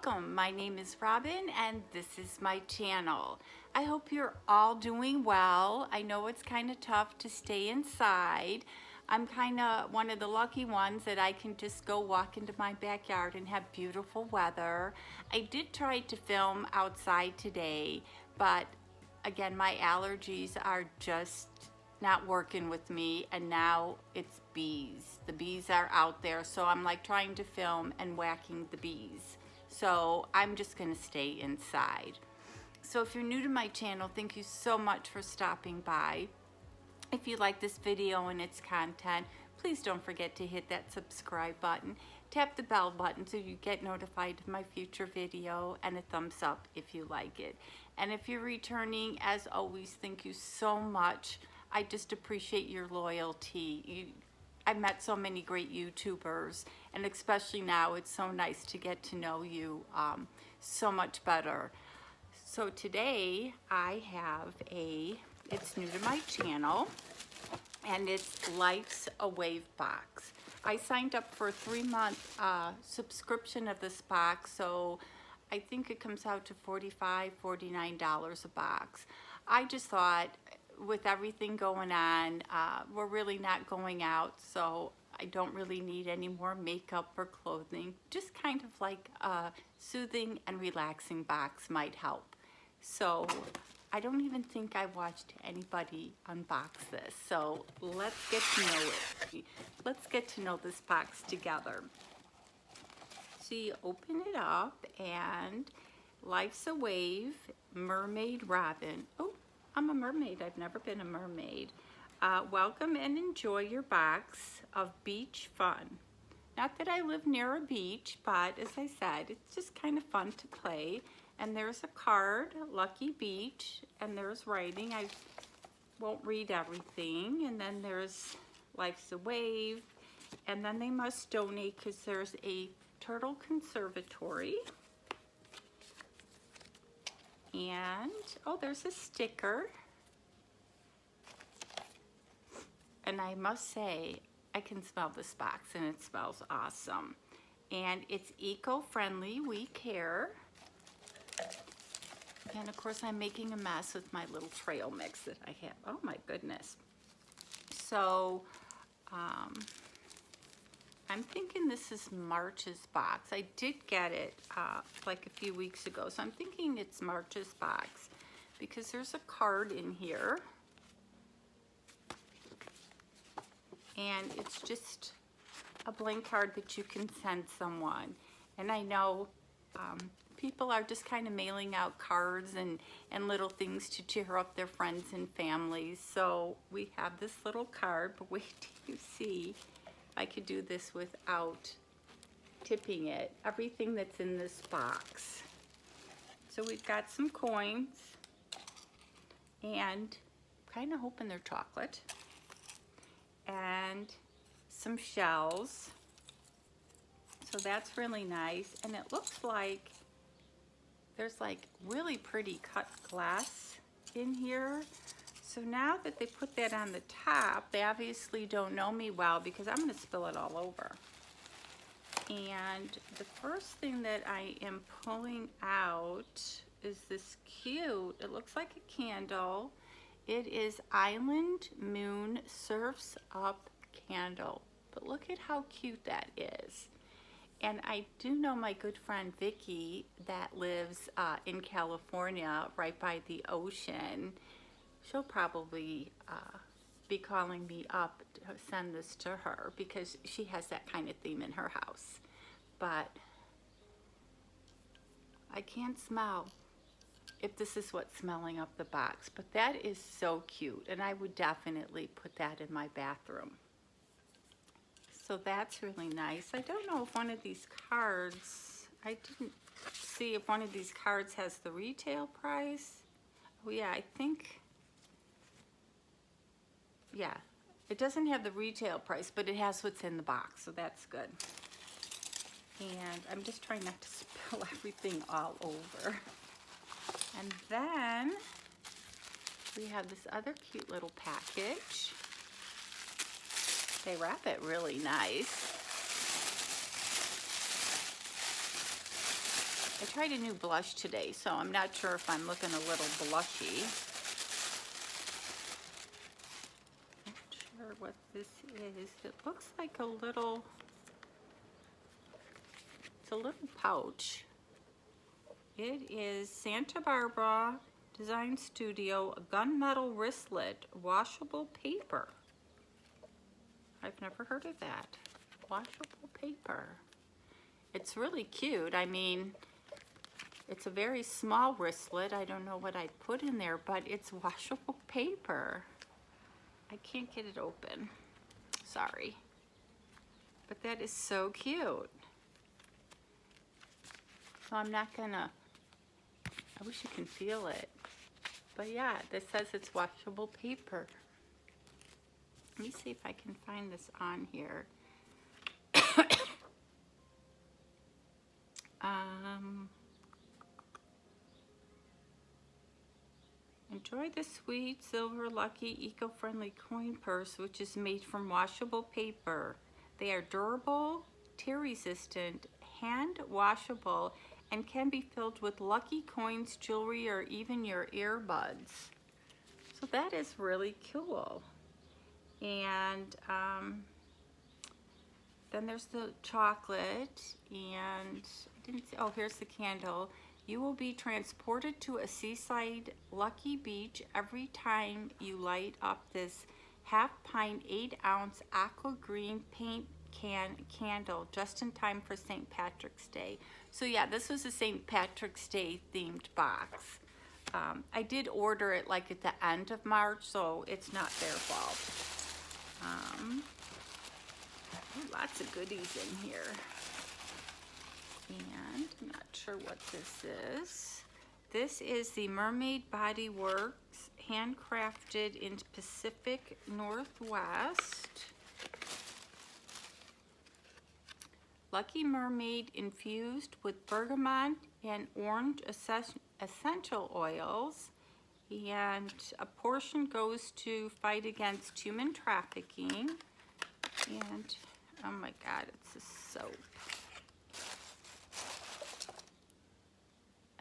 Welcome, my name is Robin and this is my channel. I hope you're all doing well. I know it's kind of tough to stay inside. I'm kind of one of the lucky ones that I can just go walk into my backyard and have beautiful weather. I did try to film outside today, but again, my allergies are just not working with me, and now it's bees. The bees are out there, so I'm like trying to film and whacking the bees. So I'm just gonna stay inside. So if you're new to my channel, thank you so much for stopping by. If you like this video and its content, please don't forget to hit that subscribe button. Tap the bell button so you get notified of my future video, and a thumbs up if you like it. And if you're returning, as always, thank you so much. I just appreciate your loyalty. I've met so many great YouTubers, and especially now it's so nice to get to know you so much better. So today I have it's new to my channel, and it's lifesawave box. I signed up for a 3-month subscription of this box, so I think it comes out to $45, $49 a box. I just thought, with everything going on, we're really not going out, so I don't really need any more makeup or clothing. Just kind of like a soothing and relaxing box might help. So I don't even think I watched anybody unbox this, so let's get to know it. Let's get to know this box together. So you open it up, and lifesawave mermaid robin. Oh, I'm a mermaid. I've never been a mermaid. Welcome and enjoy your box of beach fun. Not that I live near a beach, but as I said, it's just kind of fun to play. And there's a card, Lucky Beach, and there's writing. I won't read everything. And then there's lifesawave, and then they must donate because there's a turtle conservatory. And, oh, there's a sticker. And I must say, I can smell this box, and it smells awesome. And it's eco-friendly, we care. And of course, I'm making a mess with my little trail mix that I have. Oh my goodness. So, I'm thinking this is March's box. I did get it like a few weeks ago, so I'm thinking it's March's box because there's a card in here, and it's just a blank card that you can send someone. And I know people are just kind of mailing out cards and little things to cheer up their friends and families. So we have this little card, but wait till you see. I could do this without tipping it. Everything that's in this box. So we've got some coins, and kind of hoping they're chocolate, and some shells. So that's really nice. And it looks like there's like really pretty cut glass in here. So now that they put that on the top, they obviously don't know me well because I'm going to spill it all over. And the first thing that I am pulling out is this cute, it looks like a candle. It is Island Moon Surfs Up Candle. But look at how cute that is. And I do know my good friend Vicky that lives in California right by the ocean. She'll probably be calling me up to send this to her because she has that kind of theme in her house. But I can't smell if this is what's smelling up the box. But that is so cute, and I would definitely put that in my bathroom. So that's really nice. I don't know if one of these cards, I didn't see if one of these cards has the retail price. Oh yeah, I think, yeah, it doesn't have the retail price, but it has what's in the box, so that's good. And I'm just trying not to spill everything all over. And then we have this other cute little package. They wrap it really nice. I tried a new blush today, so I'm not sure if I'm looking a little blushy. Not sure what this is. It looks like a little, it's a little pouch. It is Santa Barbara Design Studio gunmetal wristlet washable paper. I've never heard of that. Washable paper. It's really cute. I mean, it's a very small wristlet. I don't know what I'd put in there, but it's washable paper. I can't get it open. Sorry. But that is so cute. So I'm not gonna, I wish you can feel it. But yeah, this says it's washable paper. Let me see if I can find this on here. Enjoy the sweet silver lucky eco-friendly coin purse, which is made from washable paper. They are durable, tear-resistant, hand washable, and can be filled with lucky coins, jewelry, or even your earbuds. So that is really cool. And then there's the chocolate, and I didn't see, oh, here's the candle. You will be transported to a seaside lucky beach every time you light up this half-pint, 8-ounce aqua green paint can candle just in time for St. Patrick's Day. So yeah, this was a St. Patrick's Day themed box. I did order it like at the end of March, so it's not their fault. Lots of goodies in here. And I'm not sure what this is. This is the Mermaid Body Works, handcrafted in Pacific Northwest. Lucky Mermaid infused with bergamot and orange essential oils. And a portion goes to fight against human trafficking. And oh my God, it's a soap.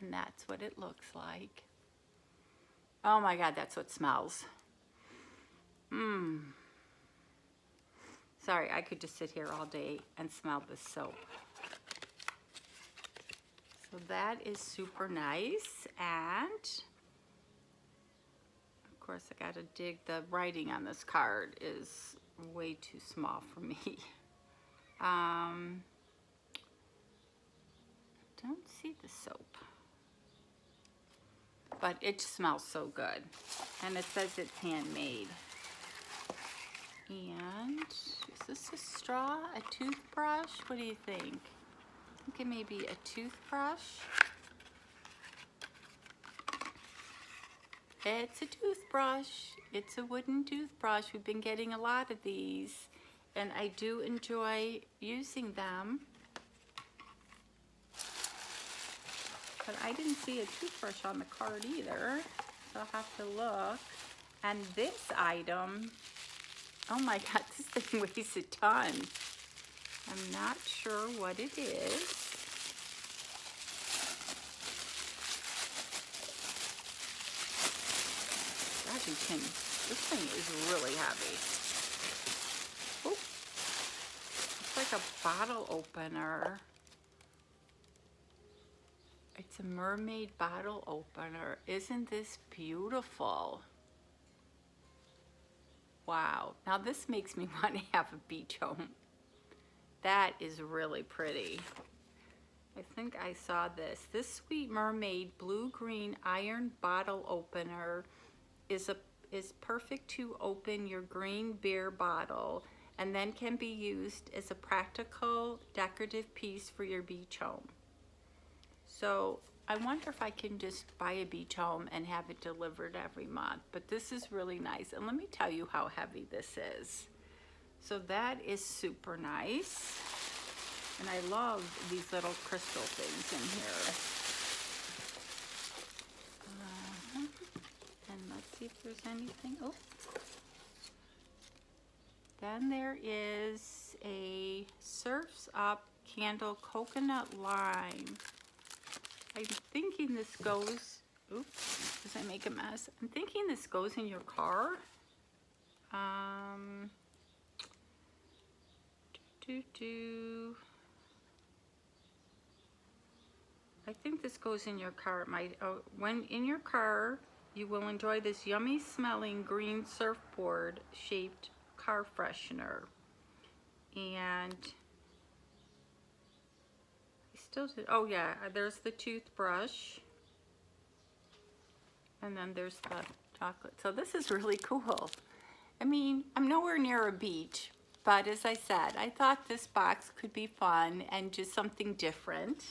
And that's what it looks like. Oh my God, that's what it smells. Sorry, I could just sit here all day and smell this soap. So that is super nice. And of course, I gotta dig, the writing on this card is way too small for me. Don't see the soap. But it smells so good. And it says it's handmade. And is this a straw, a toothbrush? What do you think? I think it may be a toothbrush. It's a toothbrush. It's a wooden toothbrush. We've been getting a lot of these, and I do enjoy using them. But I didn't see a toothbrush on the card either, so I'll have to look. And this item, oh my God, this thing weighs a ton. I'm not sure what it is. God, you can, this thing is really heavy. Oh, it's like a bottle opener. It's a Mermaid bottle opener. Isn't this beautiful? Wow. Now this makes me want to have a beach home. That is really pretty. I think I saw this. This Sweet Mermaid blue-green iron bottle opener is perfect to open your green beer bottle, and then can be used as a practical decorative piece for your beach home. So I wonder if I can just buy a beach home and have it delivered every month. But this is really nice. And let me tell you how heavy this is. So that is super nice. And I love these little crystal things in here. And let's see if there's anything. Oh. Then there is a Surf's Up candle coconut lime. I'm thinking this goes, oops, does I make a mess? I'm thinking this goes in your car. I think this goes in your car. When in your car, you will enjoy this yummy smelling green surfboard shaped car freshener. And I still did, oh yeah, there's the toothbrush. And then there's the chocolate. So this is really cool. I mean, I'm nowhere near a beach, but as I said, I thought this box could be fun and just something different.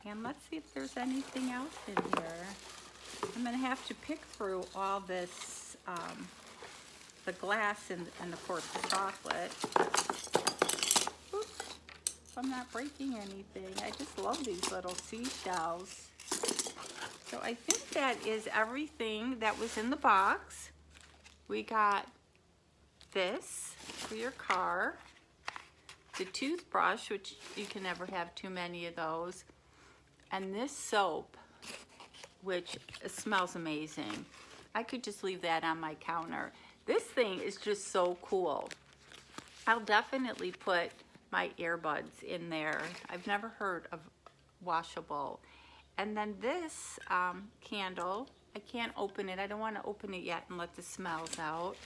And let's see if there's anything else in here. I'm gonna have to pick through all this, the glass and of course the chocolate. Oops, I'm not breaking anything. I just love these little seashells. So I think that is everything that was in the box. We got this for your car, the toothbrush, which you can never have too many of those, and this soap, which smells amazing. I could just leave that on my counter. This thing is just so cool. I'll definitely put my earbuds in there. I've never heard of washable. And then this candle, I can't open it. I don't want to open it yet and let the smells out.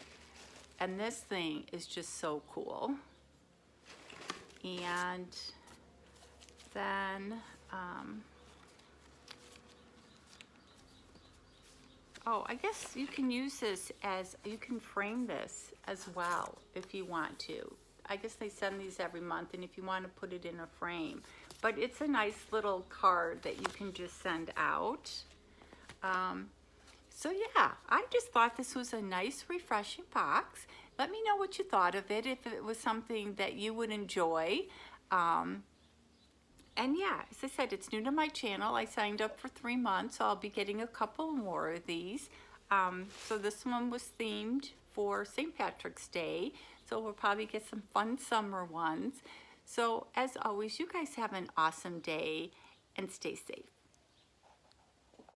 And this thing is just so cool. And then, oh, I guess you can use this as, you can frame this as well if you want to. I guess they send these every month, and if you want to put it in a frame. But it's a nice little card that you can just send out. So yeah, I just thought this was a nice, refreshing box. Let me know what you thought of it, if it was something that you would enjoy. And yeah, as I said, it's new to my channel. I signed up for 3 months, so I'll be getting a couple more of these. So this one was themed for St. Patrick's Day, so we'll probably get some fun summer ones. So as always, you guys have an awesome day and stay safe.